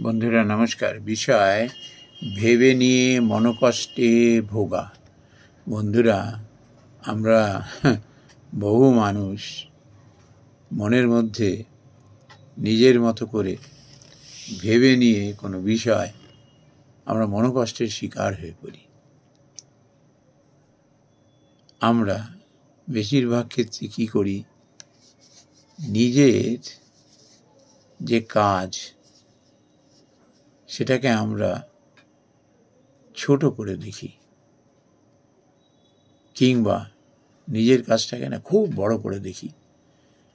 বন্ধুরা নমস্কার। বিষয় ভেবে নিয়ে মনোকষ্টে ভোগা। বন্ধুরা, আমরা বহু মানুষ মনের মধ্যে নিজের মতো করে ভেবে নিয়ে কোনো বিষয় আমরা মনোকষ্টের শিকার হয়ে পড়ি। আমরা বেশিরভাগ ক্ষেত্রে কী করি, নিজের যে কাজ সেটাকে আমরা ছোট করে দেখি, কিংবা নিজের কাজটাকে না খুব বড় করে দেখি,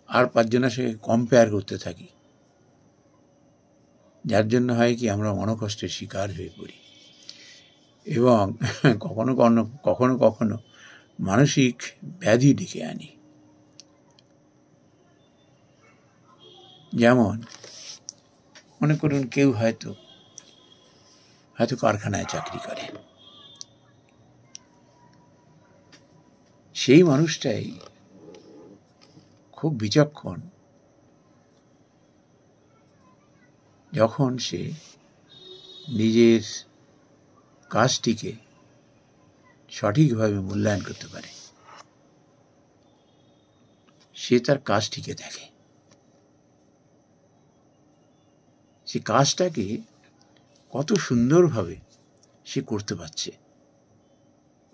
আর পাঁচজনের সঙ্গে কম্পেয়ার করতে থাকি, যার জন্য হয় কি আমরা মনোকষ্টের শিকার হয়ে পড়ি এবং কখনো কখনো কখনো মানসিক ব্যাধি ডেকে আনি। যেমন মনে করুন, কেউ হয়তো কারখানায় চাকরি করে, সেই মানুষটাই খুব বিচক্ষণ যখন সে নিজের কাজটিকে সঠিকভাবে মূল্যায়ন করতে পারে। সে তার কাজটিকে দেখে, সে কাজটাকে কত সুন্দরভাবে সে করতে পারছে,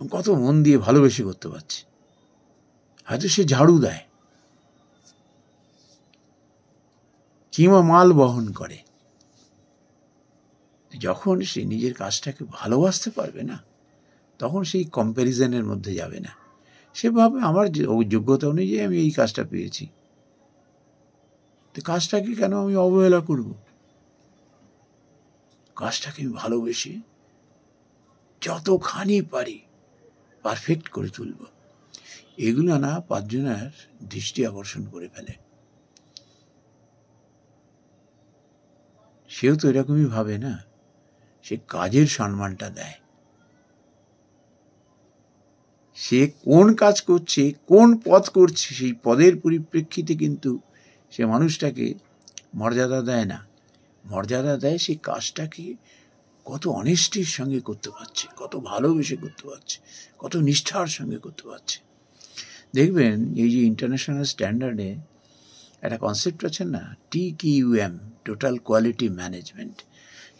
কত মন দিয়ে ভালোবেসে করতে পারছে। হয়তো সে ঝাড়ু দেয় কিংবা মাল বহন করে। যখন সে নিজের কাজটাকে ভালোবাসতে পারবে না, তখন সেই কম্প্যারিজনের মধ্যে যাবে না। সে ভাবে আমার যোগ্যতা অনুযায়ী আমি এই কাজটা পেয়েছি, তো কাজটাকে কেন আমি অবহেলা করব? কাজটাকে আমি ভালোবেসে যতখানি পারি পারফেক্ট করে তুলব। এগুলো না পাঁচজনের দৃষ্টি আকর্ষণ করে ফেলে। সেও তো এরকমই ভাবে না, সে কাজের সম্মানটা দেয়। সে কোন কাজ করছে, কোন পদ করছে, সেই পদের পরিপ্রেক্ষিতে কিন্তু সে মানুষটাকে মর্যাদা দেয় না। মর্যাদা দেয় সেই কাজটাকে কত অনেস্টির সঙ্গে করতে পারছে, কত ভালোবেসে করতে পারছে, কত নিষ্ঠার সঙ্গে করতে পারছে। দেখবেন, এই যে ইন্টারন্যাশনাল স্ট্যান্ডার্ডে একটা কনসেপ্ট আছে না, TQM, টোটাল কোয়ালিটি ম্যানেজমেন্ট,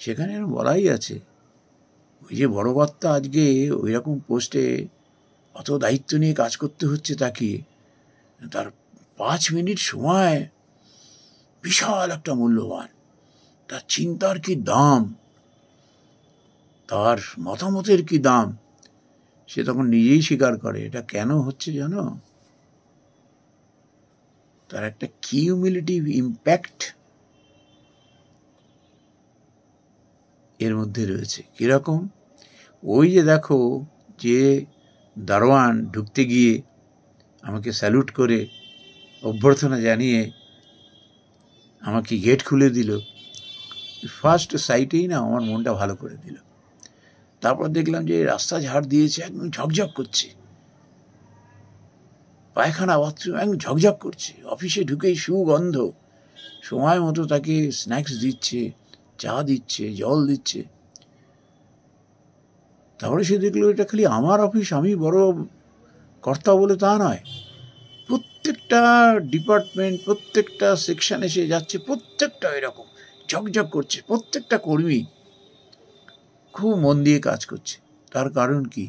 সেখানে বলাই আছে ওই যে বড় কর্তা আজকে ওই রকম পোস্টে অত দায়িত্ব নিয়ে কাজ করতে হচ্ছে, তাকে তার 5 মিনিট সময় বিশাল একটা মূল্যবান, তার চিন্তার কি দাম, তার মতামতের কি দাম। সে তখন নিজেই স্বীকার করে, এটা কেন হচ্ছে জানো? তার একটা কিউমুলেটিভ ইম্প্যাক্ট এর মধ্যে রয়েছে। কিরকম? ওই যে দেখো, যে দারোয়ান ঢুকতে গিয়ে আমাকে স্যালুট করে অভ্যর্থনা জানিয়ে আমাকে গেট খুলে দিল, ফার্স্ট সাইটেই না আমার মনটা ভালো করে দিল। তারপর দেখলাম যে রাস্তা ঝাড় দিয়েছে, একদম ঝকঝক করছে, পায়খানা বাথরুম একদম ঝকঝক করছে, অফিসে ঢুকেই সুগন্ধ, সময় মতো তাকে স্ন্যাক্স দিচ্ছে, চা দিচ্ছে, জল দিচ্ছে। তারপরে সে দেখলো এটা খালি আমার অফিস, আমি বড় কর্তা বলে তা নয়, প্রত্যেকটা ডিপার্টমেন্ট, প্রত্যেকটা সেকশনে সে যাচ্ছে, প্রত্যেকটা এরকম ঝকঝক করছে, প্রত্যেকটা কর্মী খুব মন দিয়ে কাজ করছে। তার কারণ কি?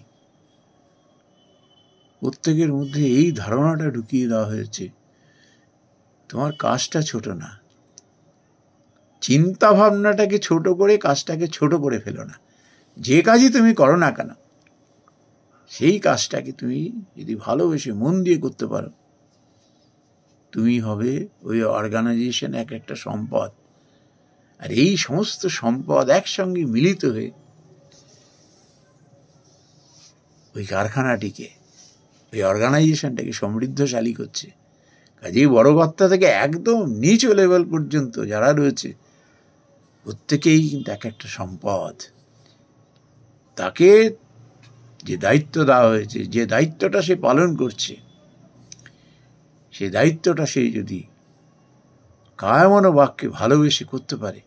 প্রত্যেকের মধ্যে এই ধারণাটা ঢুকিয়ে দেওয়া হয়েছে, তোমার কাজটা ছোট না, চিন্তা ভাবনাটাকে ছোট করে কাজটাকে ছোট করে ফেলো না। যে কাজই তুমি করো না কেন, সেই কাজটাকে তুমি যদি ভালোবেসে মন দিয়ে করতে পারো, তুমি হবে ওই অর্গানাইজেশন একটা সম্পদ। আর এই সমস্ত সম্পদ একসঙ্গে মিলিত হয়ে ওই কারখানাটিকে, ওই অর্গানাইজেশনটাকে সমৃদ্ধশালী করছে। কাজেই বড় কর্তা থেকে একদম নিচ লেভেল পর্যন্ত যারা রয়েছে, প্রত্যেকেই কিন্তু একটা সম্পদ। তাকে যে দায়িত্ব দেওয়া হয়েছে, যে দায়িত্বটা সে পালন করছে, সে দায়িত্বটা সে যদি কায়মনো বাক্যে ভালোবেসে করতে পারে,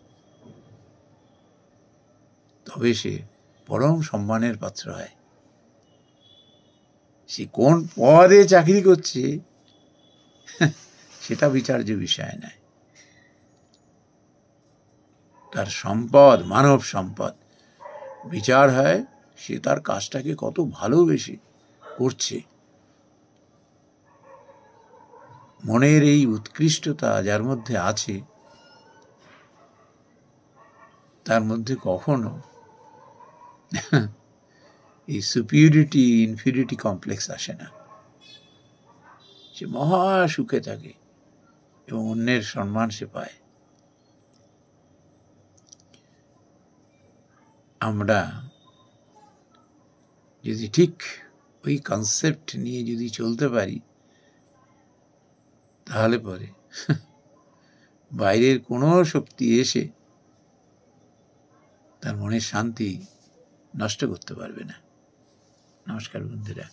তবে সে পরম সম্মানের পাত্র হয়। সে কোন পদে চাকরি করছে সেটা বিচার্য বিষয় নয়। তার সম্পদ, মানব সম্পদ, বিচার হয় সে তার কাজটাকে কত ভালোবেসে করছে। মনের এই উৎকৃষ্টতা যার মধ্যে আছে, তার মধ্যে কখনো এই সুপিরিয়রিটি ইনফিরিয়রিটি কমপ্লেক্স আসে না। সে মহা সুখে থাকে এবং অন্যের সম্মান সে পায়। আমরা যদি ঠিক ওই কনসেপ্ট নিয়ে যদি চলতে পারি, তাহলে পরে বাইরের কোনো শক্তি এসে তার মনের শান্তি নষ্ট করতে পারবে না। নমস্কার বন্ধুরা।